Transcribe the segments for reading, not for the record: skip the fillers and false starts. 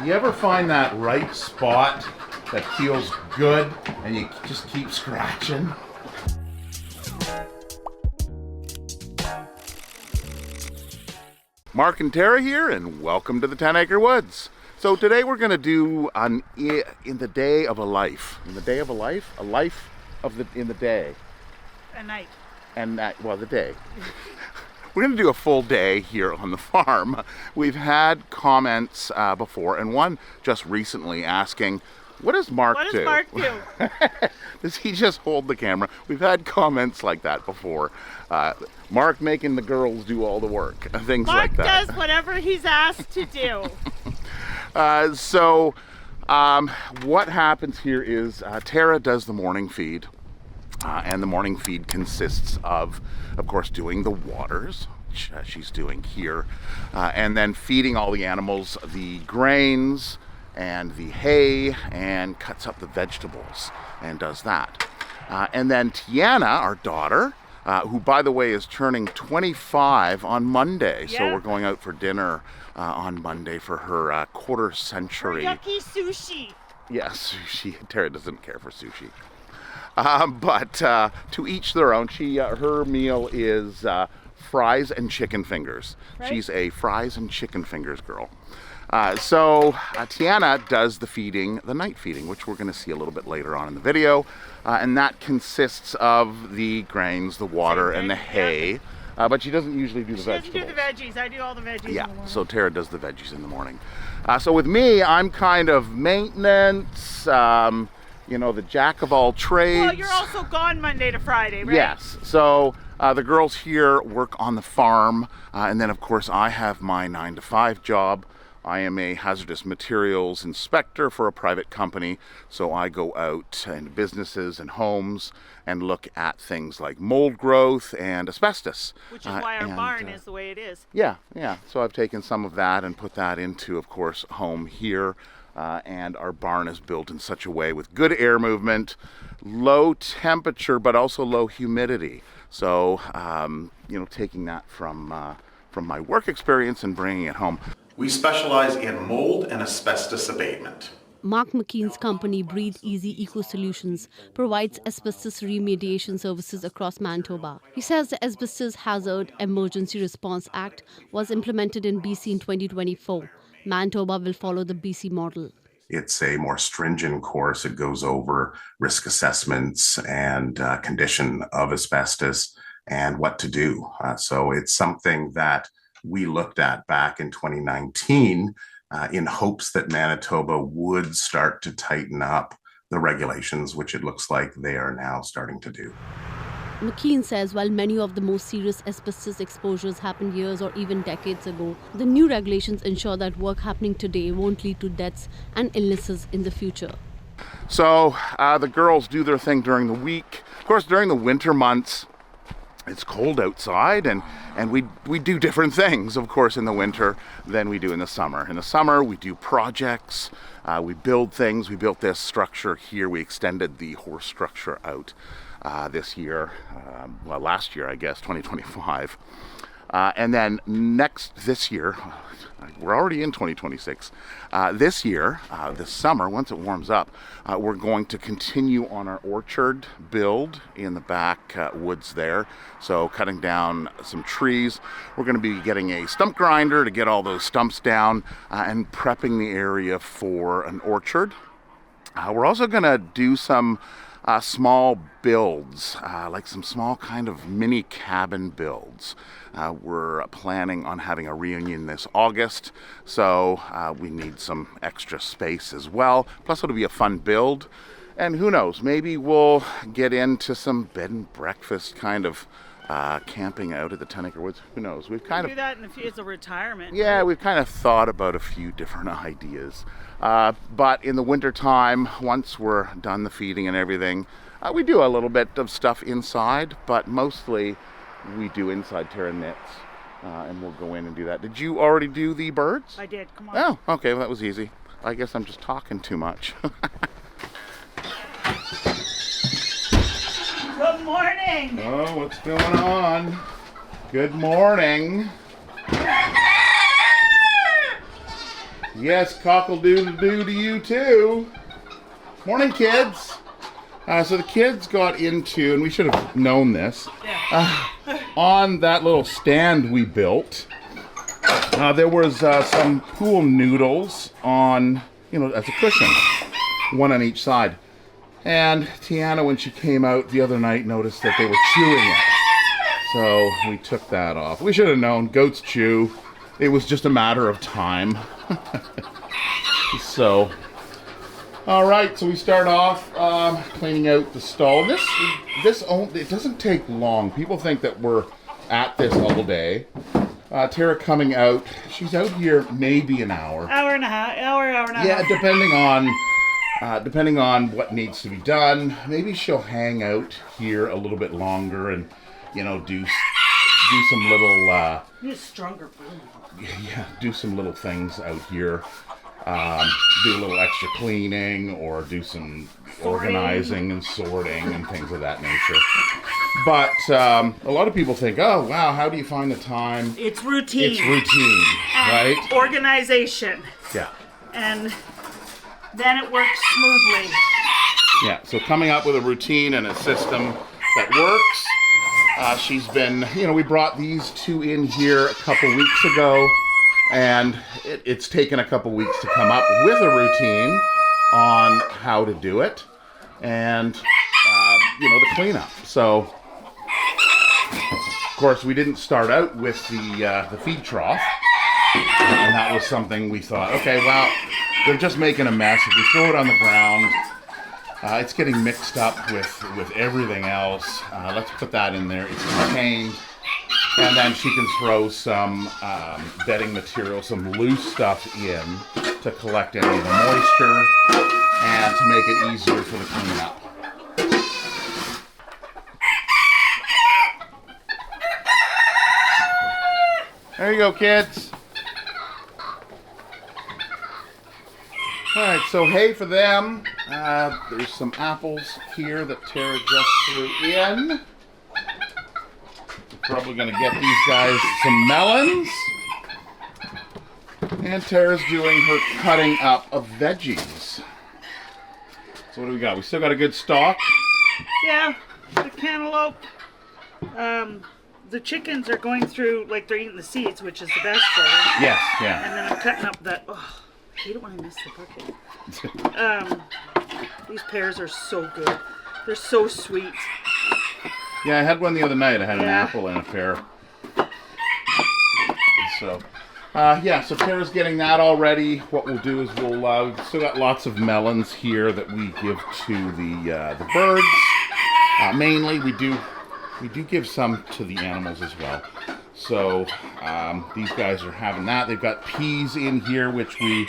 You ever find that right spot that feels good and you just keep scratching? Mark and Tara here, and welcome to the 10 Acre Woods. So today we're going to do in the day of a life. In the day of a life? A life in the day. A night. And the day. We're going to do a full day here on the farm. We've had comments before, and one just recently asking, what does Mark do? What does Mark do? Does he just hold the camera? We've had comments like that before. Mark making the girls do all the work, things like that. Mark does whatever he's asked to do. What happens here is Tara does the morning feed. And the morning feed consists of course, doing the waters, which she's doing here, and then feeding all the animals the grains and the hay, and cuts up the vegetables and does that. And then Tiana, our daughter, who, by the way, is turning 25 on Monday, so we're going out for dinner on Monday for her quarter century. Yucky sushi. Yes, sushi. Tara doesn't care for sushi. But to each their own. Her meal is fries and chicken fingers. Right? She's a fries and chicken fingers girl. So Tiana does the feeding, the night feeding, which we're going to see a little bit later on in the video. And that consists of the grains, the water, and the hay. But she doesn't usually do the vegetables. She doesn't do the veggies. I do all the veggies in the morning. So Tara does the veggies in the morning. So with me, I'm kind of maintenance, the jack of all trades. Well, you're also gone Monday to Friday, right? Yes. So the girls here work on the farm. And then, of course, I have my 9-to-5 job. I am a hazardous materials inspector for a private company. So I go out into businesses and homes and look at things like mold growth and asbestos. Which is why our barn is the way it is. Yeah. So I've taken some of that and put that into, of course, home here. And our barn is built in such a way with good air movement, low temperature, but also low humidity. So, taking that from my work experience and bringing it home. We specialize in mold and asbestos abatement. Mark McKean's company, Breathe Easy Eco Solutions, provides asbestos remediation services across Manitoba. He says the Asbestos Hazard Emergency Response Act was implemented in BC in 2024. Manitoba will follow the BC model. It's a more stringent course. It goes over risk assessments and condition of asbestos and what to do. So it's something that we looked at back in 2019 in hopes that Manitoba would start to tighten up the regulations, which it looks like they are now starting to do. McKean says while many of the most serious asbestos exposures happened years or even decades ago, the new regulations ensure that work happening today won't lead to deaths and illnesses in the future. So the girls do their thing during the week. Of course, during the winter months, it's cold outside, and we do different things, of course, in the winter than we do in the summer. In the summer, we do projects, we build things. We built this structure here. We extended the horse structure out this year, last year, I guess, 2025. And then this year, we're already in 2026. This year, this summer, once it warms up, we're going to continue on our orchard build in the back woods there. So cutting down some trees. We're going to be getting a stump grinder to get all those stumps down and prepping the area for an orchard. We're also going to do some small builds, like some small kind of mini cabin builds. We're planning on having a reunion this August, so we need some extra space as well. Plus, it'll be a fun build. And who knows, maybe we'll get into some bed and breakfast kind of camping out at the 10 Acre Woods. Who knows? We've kind of do that in as a retirement. Yeah, right? We've kind of thought about a few different ideas. But in the wintertime, once we're done the feeding and everything, we do a little bit of stuff inside, but mostly we do inside Terra knits, and we'll go in and do that. Did you already do the birds? I did. Come on. Oh, okay. Well, that was easy. I guess I'm just talking too much. Good morning. Oh, what's going on? Good morning. Yes, cockle-doodle-doo to you too. Morning, kids. So the kids got into, and we should have known this, on that little stand we built, there was some pool noodles on, as a cushion, one on each side. And Tiana, when she came out the other night, noticed that they were chewing it. So we took that off. We should have known, goats chew. It was just a matter of time. So, all right, so we start off cleaning out the stall. It doesn't take long. People think that we're at this all day. Tara coming out, she's out here maybe an hour. Hour and a half. Yeah, depending on what needs to be done. Maybe she'll hang out here a little bit longer and, do some little... Need a stronger broom. Yeah, do some little things out here. Do a little extra cleaning or do some organizing and sorting and things of that nature. But a lot of people think, oh, wow, how do you find the time? It's routine. It's routine, and right? Organization. Yeah. And then it works smoothly. Yeah, so coming up with a routine and a system that works. She's been, we brought these two in here a couple weeks ago, and it's taken a couple weeks to come up with a routine on how to do it, and, the cleanup. So, of course, we didn't start out with the feed trough, and that was something we thought, okay, well, they're just making a mess. If we throw it on the ground, it's getting mixed up with everything else. Let's put that in there. It's contained. And then she can throw some bedding material, some loose stuff in to collect any of the moisture and to make it easier for the cleanup. There you go, kids. All right, so hay for them. There's some apples here that Tara just threw in. We're probably going to get these guys some melons. And Tara's doing her cutting up of veggies. So what do we got? We still got a good stock? Yeah, the cantaloupe. The chickens are going through, they're eating the seeds, which is the best for them. Yes, yeah. And then I'm cutting up that, I hate it when I miss the bucket. These pears are so good. They're so sweet. Yeah, I had one the other night. I had an apple and a pear. So, so Tara's getting that all ready. What we'll do is we've still got lots of melons here that we give to the birds. Mainly, we do give some to the animals as well. So these guys are having that. They've got peas in here, which we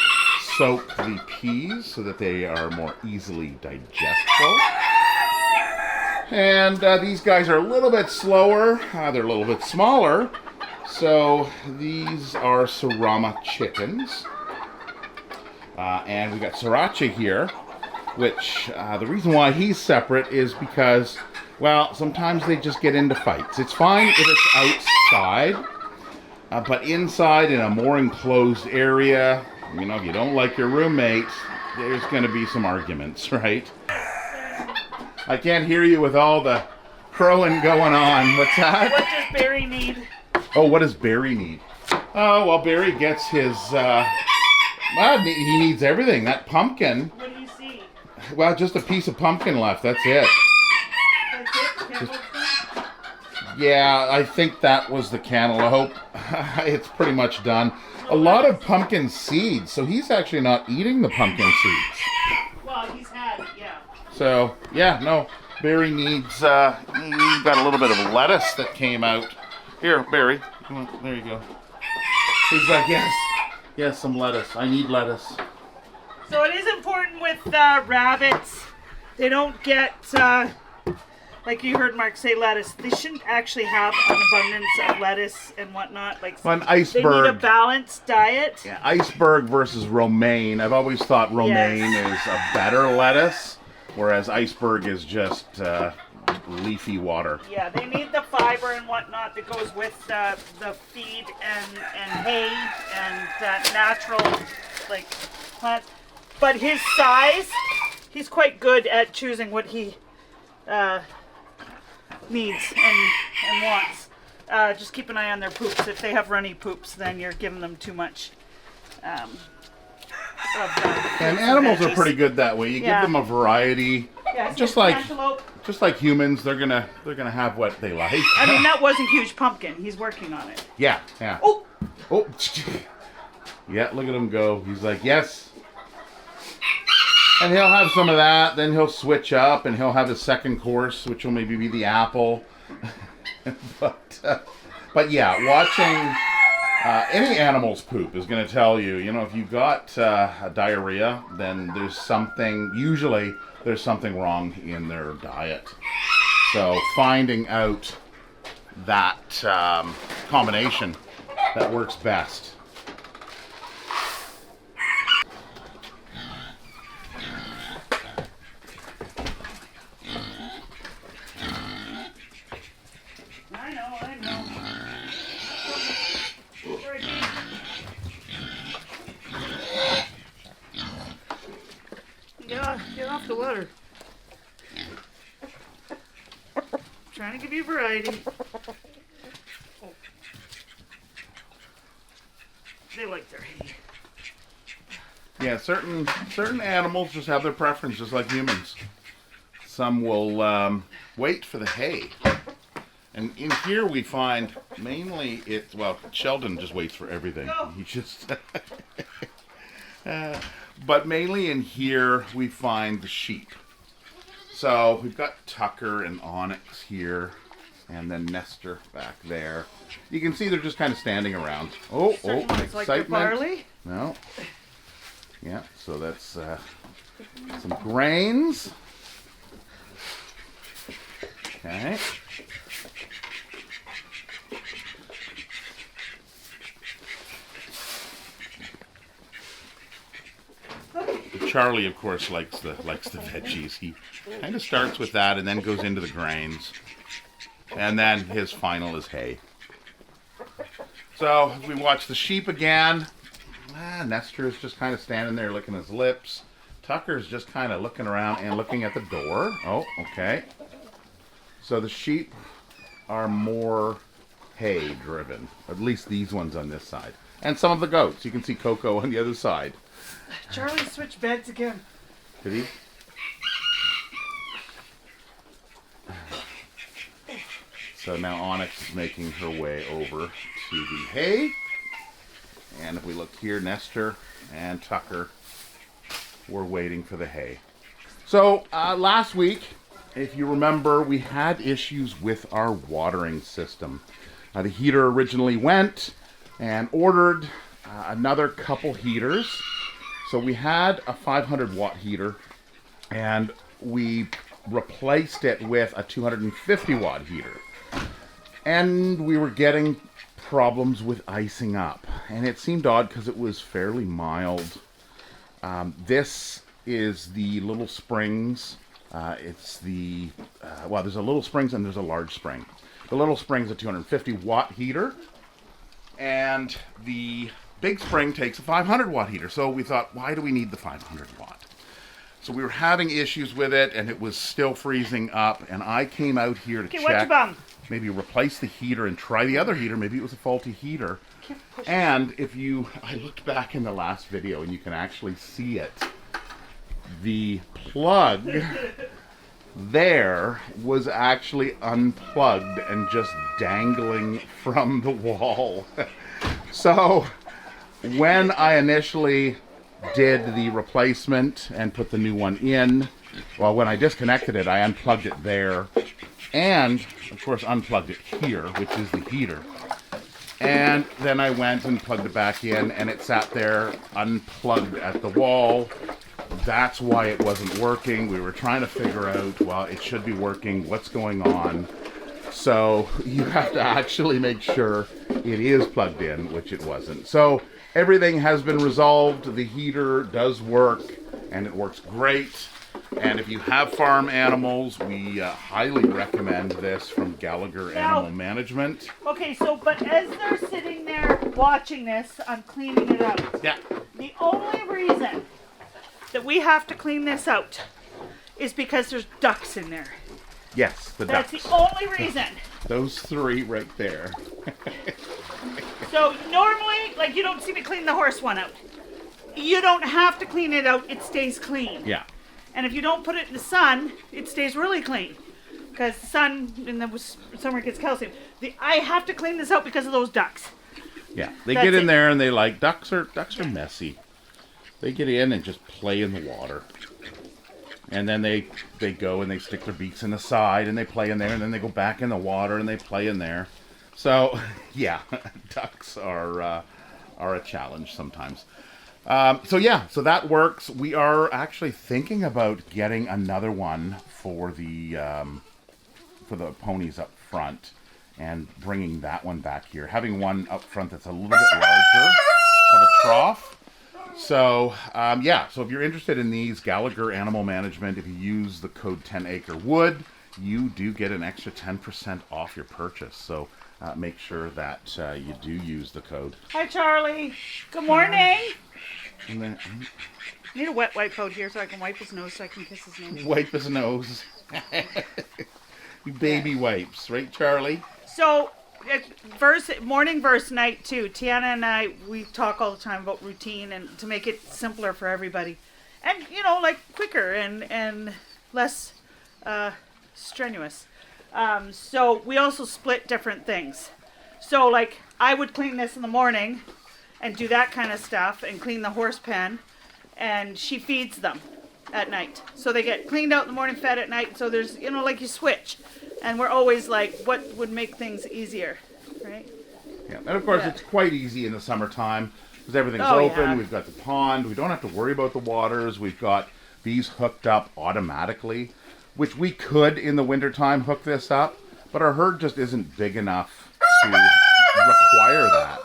soak the peas so that they are more easily digestible. And these guys are a little bit slower. They're a little bit smaller. So these are Serama chickens. And we got Sriracha here, which the reason why he's separate is because, well, sometimes they just get into fights. It's fine if it's outside, but inside in a more enclosed area, if you don't like your roommate, there's going to be some arguments, right? I can't hear you with all the crowing going on. What's that? What does Barry need? Oh, what does Barry need? Oh, well, Barry gets his, he needs everything. That pumpkin. What do you see? Well, just a piece of pumpkin left. That's it. That's it? Yeah, I think that was the cantaloupe. It's pretty much done. A lot of pumpkin seeds, so he's actually not eating the pumpkin seeds. Well, he's had it, yeah. So, Barry needs, he's got a little bit of lettuce that came out. Here, Barry, there you go. He's like, yes, some lettuce. I need lettuce. So it is important with rabbits. They don't get, like you heard Mark say, lettuce. They shouldn't actually have an abundance of lettuce and whatnot. An iceberg. They need a balanced diet. Yeah, iceberg versus romaine. I've always thought romaine is a better lettuce, whereas iceberg is just leafy water. Yeah, they need the fiber and whatnot that goes with the feed and hay and that natural like plants. But his size, he's quite good at choosing what he needs and wants. Just keep an eye on their poops. If they have runny poops, then you're giving them too much. And animals are pretty good that way. You Yeah. give them a variety, Yeah, just so like cantaloupe. humans. They're gonna have what they like. I mean, that wasn't huge pumpkin. He's working on it. Yeah. Oh, Oh. Yeah. Look at him go. He's like, yes. And he'll have some of that. Then he'll switch up, and he'll have his second course, which will maybe be the apple. But yeah, watching any animal's poop is going to tell you, if you've got a diarrhea, then there's something wrong in their diet. So finding out that combination that works best. I know. Get off the water. Trying to give you variety. They like their hay. Yeah, certain animals just have their preference, just like humans. Some will wait for the hay. And in here we find mainly Sheldon just waits for everything. No. He just... but mainly in here we find the sheep. So we've got Tucker and Onyx here, and then Nestor back there. You can see they're just kind of standing around. Oh, Looks like the excitement. barley. No. Yeah, so that's some grains. Okay. Charlie, of course, likes the veggies. He kind of starts with that and then goes into the grains. And then his final is hay. So we watch the sheep again. Nestor is just kind of standing there licking his lips. Tucker's just kind of looking around and looking at the door. Oh, okay. So the sheep are more hay driven. At least these ones on this side. And some of the goats. You can see Coco on the other side. Charlie switched beds again. Did he? So now Onyx is making her way over to the hay. And if we look here, Nestor and Tucker were waiting for the hay. So last week, if you remember, we had issues with our watering system. The heater originally went and ordered another couple heaters. So we had a 500 watt heater and we replaced it with a 250 watt heater. And we were getting problems with icing up. And it seemed odd because it was fairly mild. This is the Little Springs. It's the, there's a Little Springs and there's a large spring. The Little Spring's a 250 watt heater. And the Big Spring takes a 500 watt heater. So we thought, why do we need the 500 watt? So we were having issues with it and it was still freezing up. And I came out here to check, maybe replace the heater and try the other heater. Maybe it was a faulty heater. And I looked back in the last video and you can actually see it. The plug there was actually unplugged and just dangling from the wall. So when I initially did the replacement and put the new one in, when I disconnected it, I unplugged it there and of course unplugged it here, which is the heater. And then I went and plugged it back in and it sat there unplugged at the wall. That's why it wasn't working. We were trying to figure out, it should be working. What's going on? So you have to actually make sure it is plugged in, which it wasn't. So everything has been resolved. The heater does work and it works great. And if you have farm animals, we highly recommend this from Gallagher Animal Management. Okay, but as they're sitting there watching this, I'm cleaning it out. Yeah. The only reason that we have to clean this out is because there's ducks in there. Yes, the That's ducks. the only reason. Those 3 right there. So normally, like, you don't see me clean the horse one out. You don't have to clean it out, it stays clean. Yeah. And if you don't put it in the sun, it stays really clean. Because the sun in the summer gets calcium. I have to clean this out because of those ducks. Yeah. They That's get in it. there and they like, ducks are messy. They get in and just play in the water. And then they go and they stick their beaks in the side and they play in there, and then they go back in the water and they play in there. So, yeah, ducks are a challenge sometimes. So that works. We are actually thinking about getting another one for the ponies up front and bringing that one back here. Having one up front that's a little bit larger of a trough. So, so if you're interested in these, Gallagher Animal Management, if you use the code 10Acre Wood, you do get an extra 10% off your purchase. So make sure that you do use the code. Hi, Charlie. Good morning. And then I need a wet wipe out here so I can wipe his nose so I can kiss his nose. wipe his nose. Baby wipes, right, Charlie? So, morning versus night too. Tiana and I, we talk all the time about routine and to make it simpler for everybody. And, like quicker and less strenuous. So we also split different things. So like I would clean this in the morning and do that kind of stuff and clean the horse pen, and she feeds them at night. So they get cleaned out in the morning, fed at night. So there's, like you switch. And we're always like, what would make things easier, right? Yeah, and of course it's quite easy in the summertime because everything's Oh, open. yeah. We've got the pond. We don't have to worry about the waters. We've got these hooked up automatically, which we could in the wintertime hook this up, but our herd just isn't big enough to require that.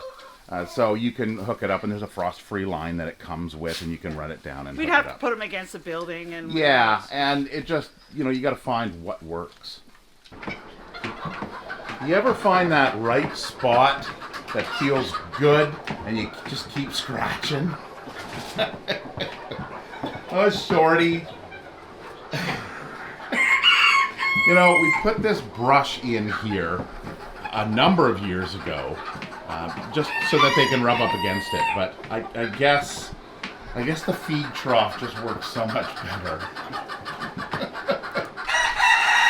So you can hook it up, and there's a frost-free line that it comes with, and you can run it down and We'd hook have it to up. put them against the building and Yeah, and it just, you got to find what works. You ever find that right spot that feels good and you just keep scratching? Oh, Shorty. We put this brush in here a number of years ago, just so that they can rub up against it. But I guess the feed trough just works so much better.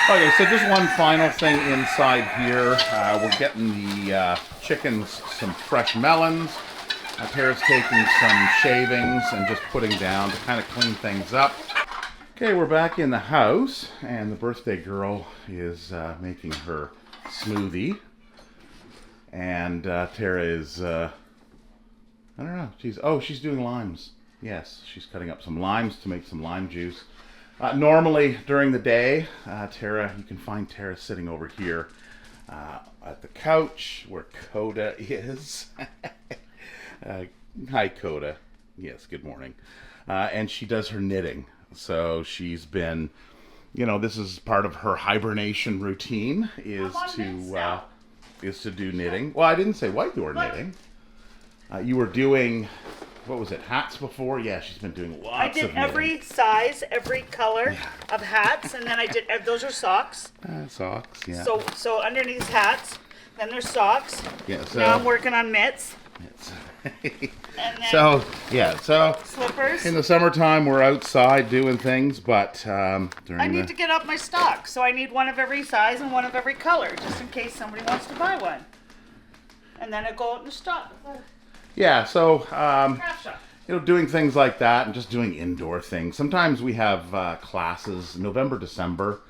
Okay, so just one final thing inside here. We're getting the chickens some fresh melons. Tara's taking some shavings and just putting down to kind of clean things up. Okay, we're back in the house, and the birthday girl is making her smoothie. And Tara is, I don't know, she's doing limes. Yes, she's cutting up some limes to make some lime juice. Normally during the day, you can find Tara sitting over here at the couch where Coda is. Hi, Coda. Yes, good morning. And she does her knitting. So she's been, this is part of her hibernation routine is to do knitting. Well, I didn't say what you were knitting. You were doing, what was it, hats before? Yeah, she's been doing lots of knitting. I did every size, every color of hats, and then I did, those are socks. Socks, yeah. So underneath hats, then there's socks. Yeah, so Now I'm working on mitts. And then so slippers. in the summertime we're outside doing things, but during I need to get up my stock, so I need one of every size and one of every color, just in case somebody wants to buy one. And then I go out in the stock. Craft shop. Doing things like that and just doing indoor things. Sometimes we have classes, November, December,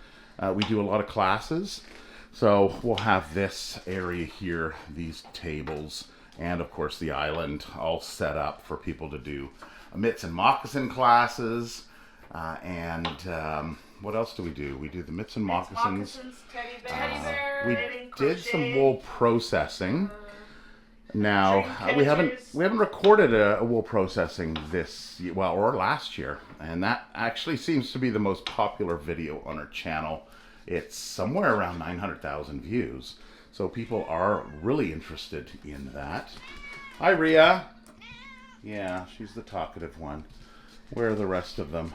we do a lot of classes. So we'll have this area here, these tables, and of course the island all set up for people to do mitts and moccasin classes. And what else do? We do the mitts and moccasins. Teddy bear, We knitting, did some crochet. wool processing. Now String we haven't finishes. recorded a wool processing or last year, and that actually seems to be the most popular video on our channel. It's somewhere around 900,000 views, so people are really interested in that. Hi, Rhea. Yeah, she's the talkative one. Where are the rest of them?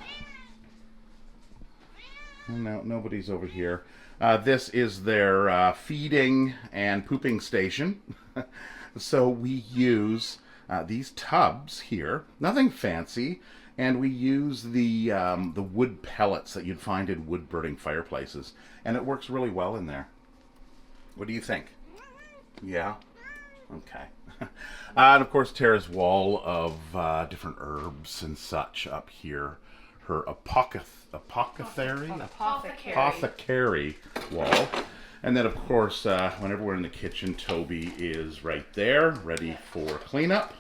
No, nobody's over here. This is their feeding and pooping station. So we use these tubs here, nothing fancy, and we use the wood pellets that you'd find in wood burning fireplaces, and it works really well in there. What do you think? Yeah? Okay. And of course Tara's wall of different herbs and such up here. Her apothecary wall. And then of course, whenever we're in the kitchen, Toby is right there, ready for cleanup.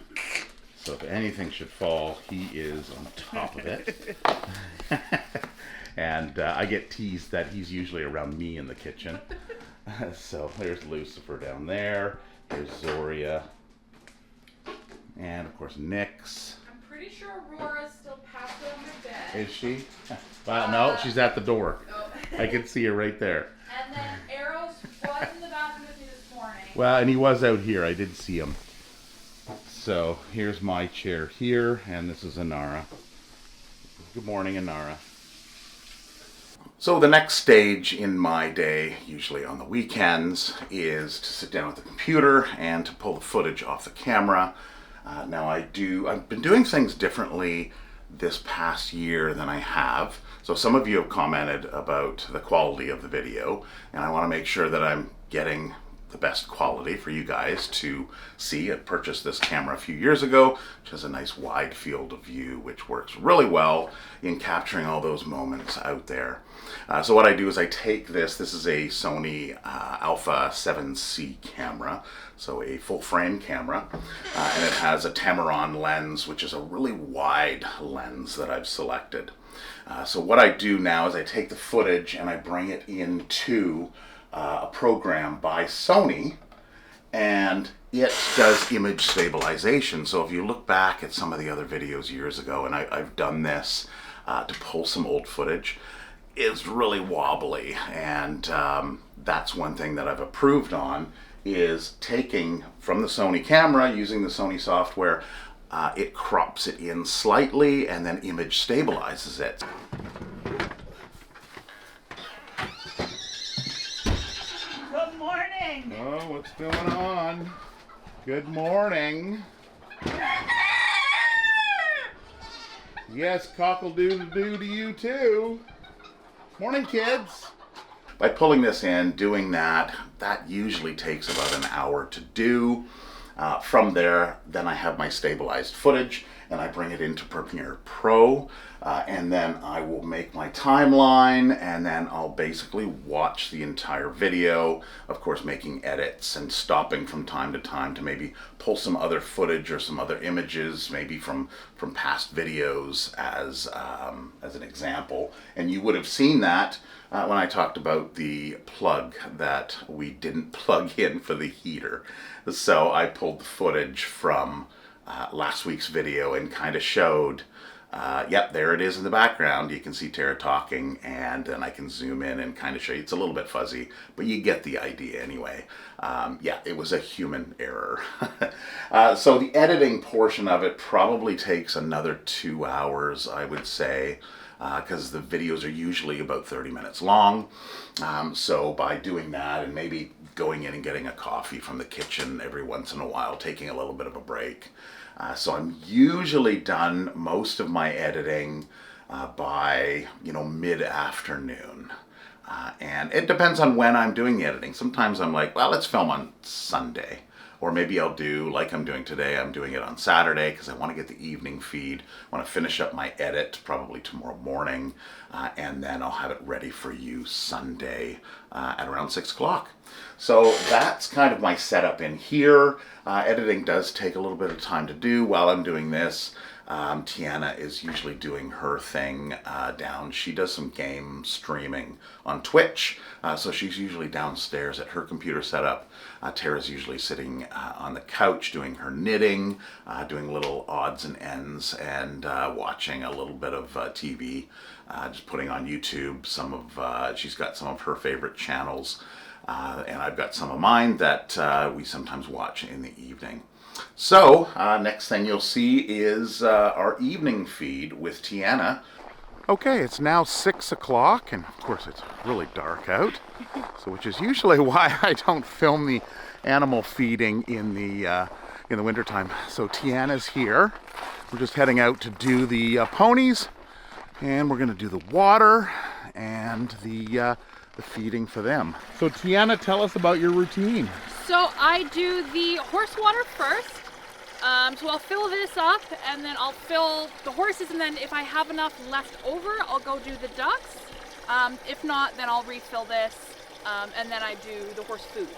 So if anything should fall, he is on top of it. And I get teased that he's usually around me in the kitchen. So there's Lucifer down there. There's Zoria. And of course Nyx. I'm pretty sure Aurora's still passed out on my bed. Is she? Well, no, she's at the door. Oh. I can see her right there. And then Arrows was in the bathroom with me this morning. Well, and he was out here. I did see him. So here's my chair here, and this is Inara. Good morning, Inara. So the next stage in my day, usually on the weekends, is to sit down at the computer and to pull the footage off the camera. Now I've been doing things differently this past year than I have. So some of you have commented about the quality of the video, and I want to make sure that I'm getting the best quality for you guys to see. I purchased this camera a few years ago, which has a nice wide field of view, which works really well in capturing all those moments out there. So what I do is I take this is a Sony Alpha 7C camera, so a full frame camera, and it has a Tamron lens, which is a really wide lens that I've selected. So what I do now is I take the footage and I bring it into a program by Sony, and it does image stabilization. So if you look back at some of the other videos years ago, and I've done this to pull some old footage, it's really wobbly, and that's one thing that I've approved on, is taking from the Sony camera, using the Sony software, it crops it in slightly and then image stabilizes it. Good morning. Oh, what's going on? Good morning. Yes, cockle-doodle-doo to you too. Morning, kids. By pulling this in, doing that usually takes about an hour to do. From there, then I have my stabilized footage, and I bring it into Premiere Pro, and then I will make my timeline, and then I'll basically watch the entire video, of course making edits and stopping from time to time to maybe pull some other footage or some other images, maybe from past videos as an example. And you would have seen that when I talked about the plug that we didn't plug in for the heater. So I pulled the footage from last week's video and kind of showed, yep, there it is in the background. You can see Tara talking, and then I can zoom in and kind of show you. It's a little bit fuzzy, but you get the idea anyway. Yeah, it was a human error. So the editing portion of it probably takes another 2 hours, I would say, because the videos are usually about 30 minutes long. So by doing that and maybe going in and getting a coffee from the kitchen every once in a while, taking a little bit of a break. So I'm usually done most of my editing by, mid-afternoon. And it depends on when I'm doing the editing. Sometimes I'm like, well, let's film on Sunday. Or maybe I'll do, like I'm doing today, I'm doing it on Saturday because I want to get the evening feed. I want to finish up my edit probably tomorrow morning, and then I'll have it ready for you Sunday at around 6 o'clock. So that's kind of my setup in here. Editing does take a little bit of time to do while I'm doing this. Tiana is usually doing her thing down. She does some game streaming on Twitch, so she's usually downstairs at her computer setup. Tara's usually sitting on the couch doing her knitting, doing little odds and ends, and watching a little bit of TV, just putting on YouTube some of, she's got some of her favorite channels, and I've got some of mine that we sometimes watch in the evening. So, next thing you'll see is our evening feed with Tiana. Okay, it's now 6 o'clock, and of course it's really dark out, so which is usually why I don't film the animal feeding in the wintertime. So Tiana's here. We're just heading out to do the ponies, and we're going to do the water and the feeding for them. So Tiana, tell us about your routine. So I do the horse water first. So I'll fill this up and then I'll fill the horses, and then if I have enough left over, I'll go do the ducks. If not, then I'll refill this, and then I do the horse food.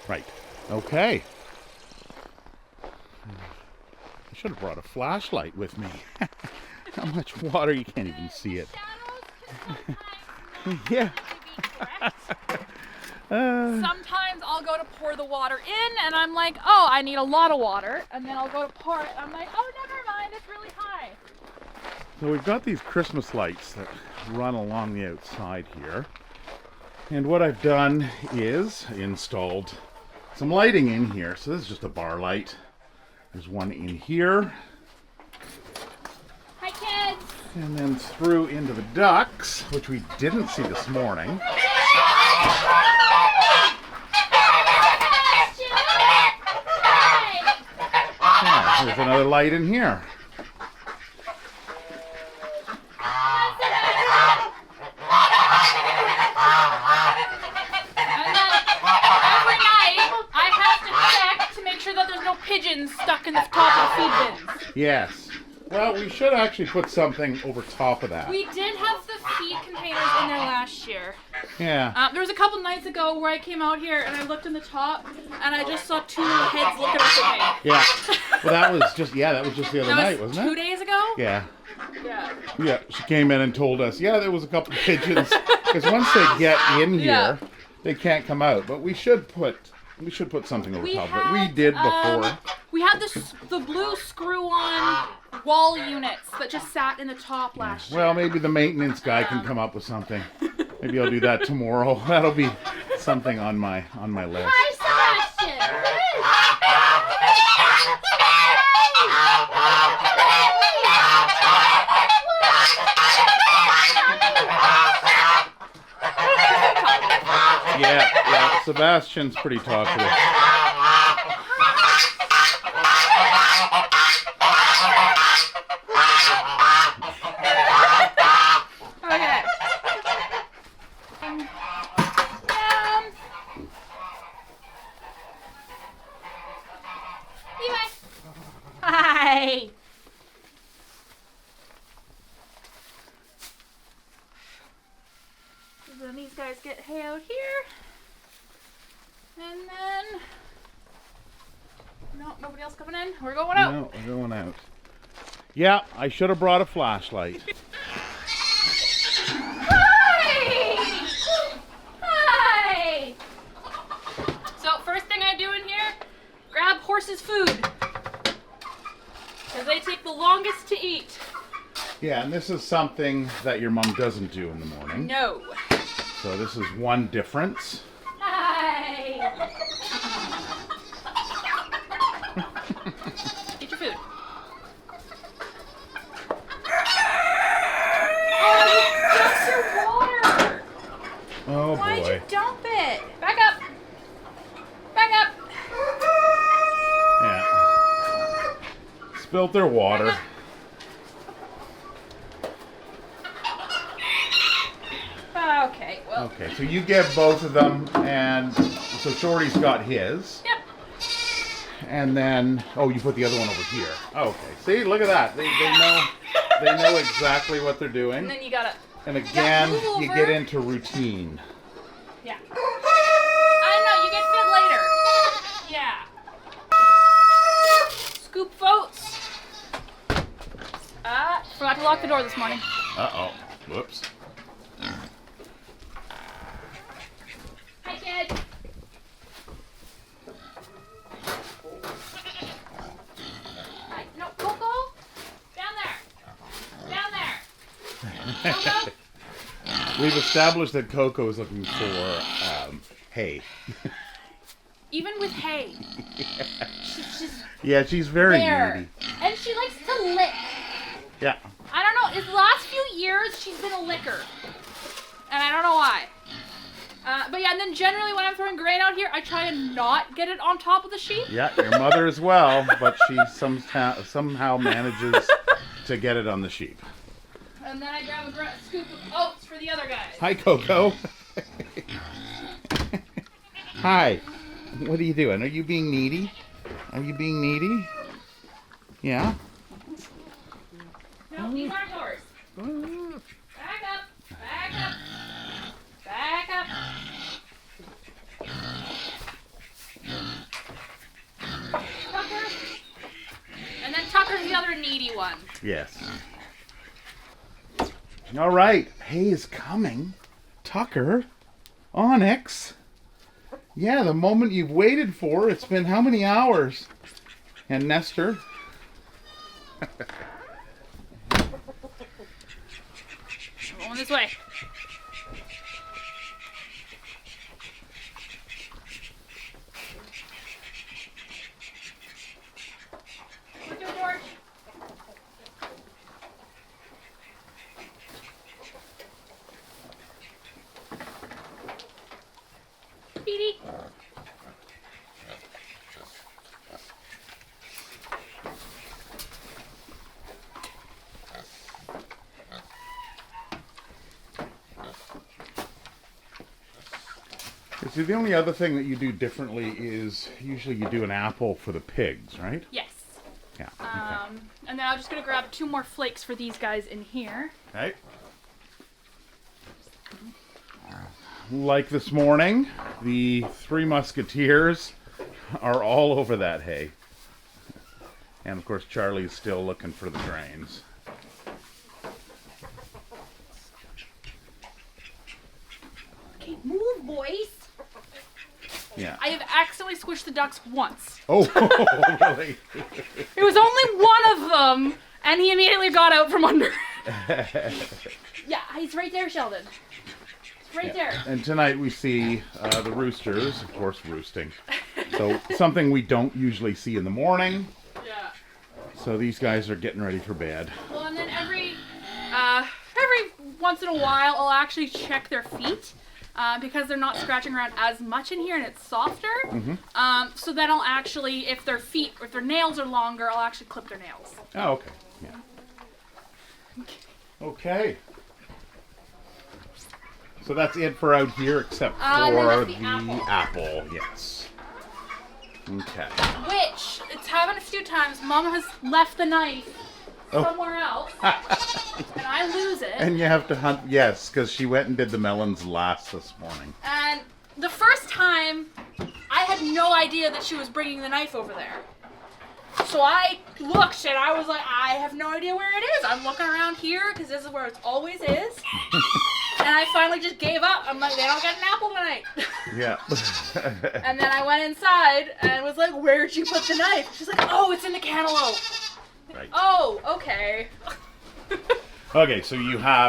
Right. Okay. I should have brought a flashlight with me. How much water? You can't even see it. Yeah. Sometimes I'll go to pour the water in and I'm like, oh, I need a lot of water. And then I'll go to pour it and I'm like, oh, never mind, it's really high. So we've got these Christmas lights that run along the outside here. And what I've done is installed some lighting in here. So this is just a bar light. There's one in here. Hi, kids. And then through into the ducts, which we didn't see this morning. Yeah, there's another light in here. Pigeons stuck in the top of the feed bins. Yes. Well, we should actually put something over top of that. We did have the feed containers in there last year. Yeah. There was a couple nights ago where I came out here and I looked in the top and I just saw two little heads looking up at me. Yeah. Well, that was just the other night, wasn't it? 2 days ago? Yeah. Yeah. Yeah. She came in and told us, yeah, there was a couple of pigeons. Because once they get in here, they can't come out. But we should put something over top of it. We did before. We had the blue screw-on wall units that just sat in the top last year. Well, maybe the maintenance guy can come up with something. Maybe I'll do that tomorrow. That'll be something on my list. Hi, Sebastian. Yeah, Sebastian's pretty talkative. Okay. Hi. Then these guys get hay out here. And then... No, nobody else coming in? We're going out. No, we're going out. Yeah, I should have brought a flashlight. Hi! Hi! So first thing I do in here, grab horses' food. Because they take the longest to eat. Yeah, and this is something that your mom doesn't do in the morning. No. So this is one difference. Hi! Eat your food. Oh, you dumped your water! Oh Why'd boy. you dump it? Back up! Back up! Yeah. Spilt their water. Okay, well. Okay, so you get both of them, and so Shorty's got his. Yep. And then, oh, you put the other one over here. Okay, see, look at that. They know exactly what they're doing. And then you gotta. And again, move you over. get into routine. Yeah. I know, you get fed later. Yeah. Scoop votes. Forgot to lock the door this morning. Uh-oh. Whoops. Hi, kid. Hi. No, Coco. Down there. Coco. We've established that Coco is looking for hay. Even with hay. she's just Yeah, she's very there. needy. And she likes to lick. Yeah. I don't know. In the last few years, she's been a licker. And I don't know why. But yeah, and then generally when I'm throwing grain out here, I try and not get it on top of the sheep. Yeah, your mother as well, but she somehow manages to get it on the sheep. And then I grab a scoop of oats for the other guys. Hi, Coco. Hi. What are you doing? Are you being needy? Are you being needy? Yeah? No, these aren't yours. Back up. Back up. Back up. Tucker. And then Tucker's the other needy one. Yes. All right. Hay is coming. Tucker. Onyx. Yeah, the moment you've waited for. It's been how many hours? And Nestor. Going this way. Put your torch. Petey. See, the only other thing that you do differently is usually you do an apple for the pigs, right? Yes. Yeah. Okay. And then I'm just gonna grab 2 more flakes for these guys in here. Okay. Like this morning, the 3 Musketeers are all over that hay. And of course, Charlie's still looking for the grains. Okay, move, boys. Yeah. I have accidentally squished the ducks once. Oh, really? It was only one of them, and he immediately got out from under. Yeah, he's right there, Sheldon. He's right there. And tonight we see the roosters, of course, roosting. So something we don't usually see in the morning. Yeah. So these guys are getting ready for bed. Well, and then every once in a while, I'll actually check their feet. Because they're not scratching around as much in here and it's softer. Mm-hmm. So then I'll actually, if their nails are longer, I'll actually clip their nails. Oh, okay. Yeah. Okay. So that's it for out here, except for that's the the apple. Yes. Okay. Which, it's happened a few times. Mama has left the knife somewhere else, and I lose it. And you have to hunt, yes, because she went and did the melons last this morning. And the first time, I had no idea that she was bringing the knife over there. So I looked and I was like, I have no idea where it is. I'm looking around here because this is where it always is. And I finally just gave up. I'm like, they don't get an apple tonight. Yeah. And then I went inside and was like, where'd you put the knife? She's like, oh, it's in the cantaloupe. Right. Oh, okay. Okay, so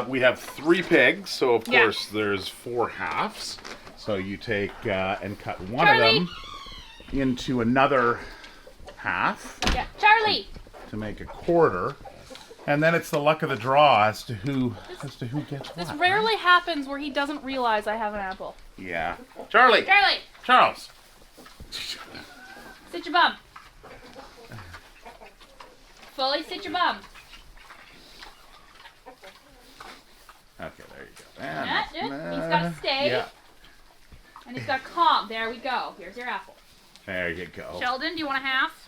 we have 3 pigs, so of Yeah. course there's 4 halves. So you take and cut one Charlie. of them into another half Yeah, Charlie. to make a quarter, and then it's the luck of the draw as to who gets This what. rarely happens where he doesn't realize I have an apple. Yeah. Charlie. Charlie, Charles. sit your bum. Fully sit your bum. Okay, there you go. Yeah, he's got to stay. Yeah. And he's got to calm. There we go. Here's your apple. There you go. Sheldon, do you want a half?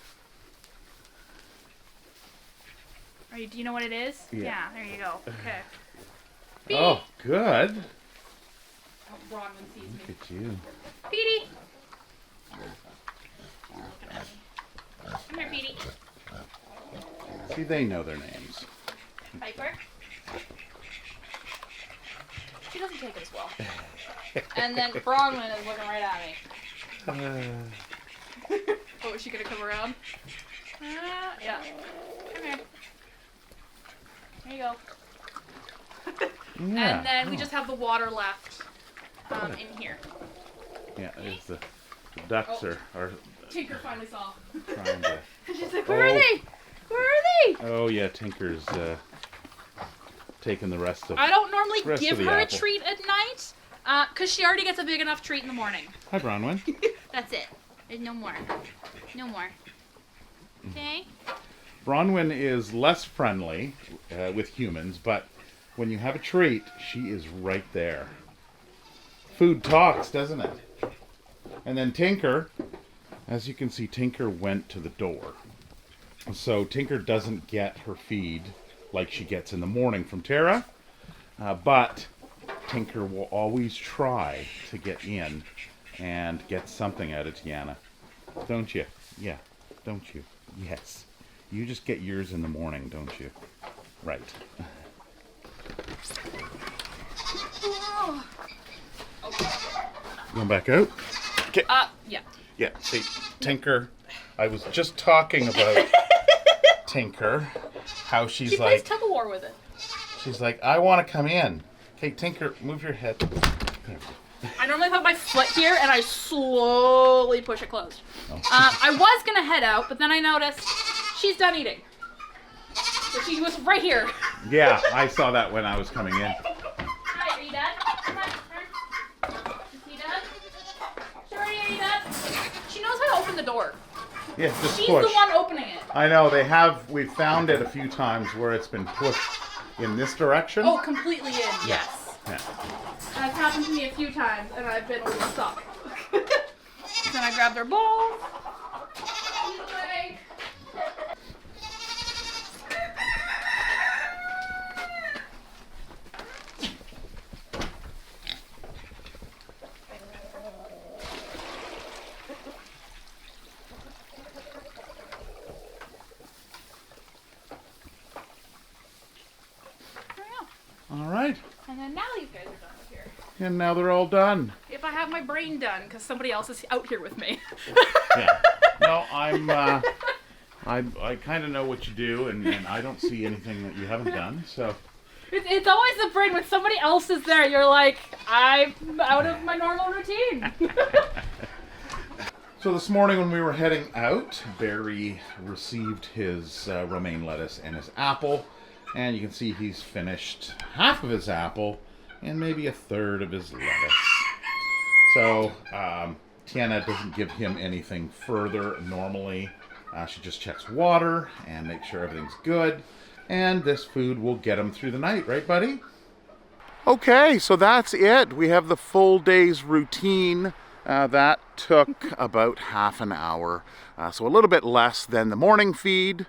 Do you know what it is? Yeah. There you go. Okay. Oh, good. Oh, Bronwyn sees me. Look at you. Petey. Come here, Petey. See, they know their names. Piper. She doesn't take it as well. And then Bronwyn is looking right at me. Oh, is she gonna come around? Yeah. Come here. There you go. Yeah. And then we just have the water left in here. Yeah, there's the ducks are Tinker finally saw. Trying to... She's like, where are they? Where are they? Oh yeah, Tinker's taking the rest of. I don't normally rest give of the her apple. a treat at night, because she already gets a big enough treat in the morning. Hi, Bronwyn. That's it. There's no more. No more. Okay? Bronwyn is less friendly with humans, but when you have a treat, she is right there. Food talks, doesn't it? And then Tinker, as you can see, Tinker went to the door. So Tinker doesn't get her feed like she gets in the morning from Tara, but Tinker will always try to get in and get something out of Tiana. Don't you? Yeah, don't you? Yes. You just get yours in the morning, don't you? Right. Going back out? Okay. Yeah. Yeah, see, Tinker, I was just talking about Tinker, how she's She plays like, tug of war with it. she's like, I want to come in. Okay, Tinker, move your head. There. I normally put my foot here and I slowly push it closed. Oh. I was gonna head out, but then I noticed she's done eating. So she was right here. Yeah, I saw that when I was coming in. Hi, are you done? Come on, turn. Is he done? Shorty, are you done? She knows how to open the door. Yeah, just She's push. the one opening it. I know, we've found it a few times where it's been pushed in this direction. Oh, completely in, yes. Yeah. That's happened to me a few times, and I've been stuck. Then I grab their bowl. All right, And then now these guys are done with here. and now they're all done. If I have my brain done, because somebody else is out here with me. Yeah. No, I kind of know what you do, and I don't see anything that you haven't done, so. It's always the brain when somebody else is there. You're like, I'm out of my normal routine. So this morning when we were heading out, Barry received his romaine lettuce and his apple, and you can see he's finished half of his apple and maybe a third of his lettuce. So Tiana doesn't give him anything further normally. She just checks water and makes sure everything's good, and this food will get him through the night, right, buddy? Okay, so that's it. We have the full day's routine. That took about half an hour, so a little bit less than the morning feed,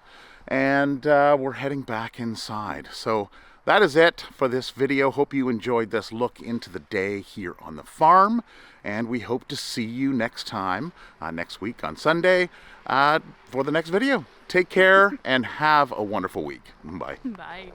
and we're heading back inside. So that is it for this video. Hope you enjoyed this look into the day here on the farm, and we hope to see you next time, next week on Sunday, for the next video. Take care and have a wonderful week. Bye. Bye.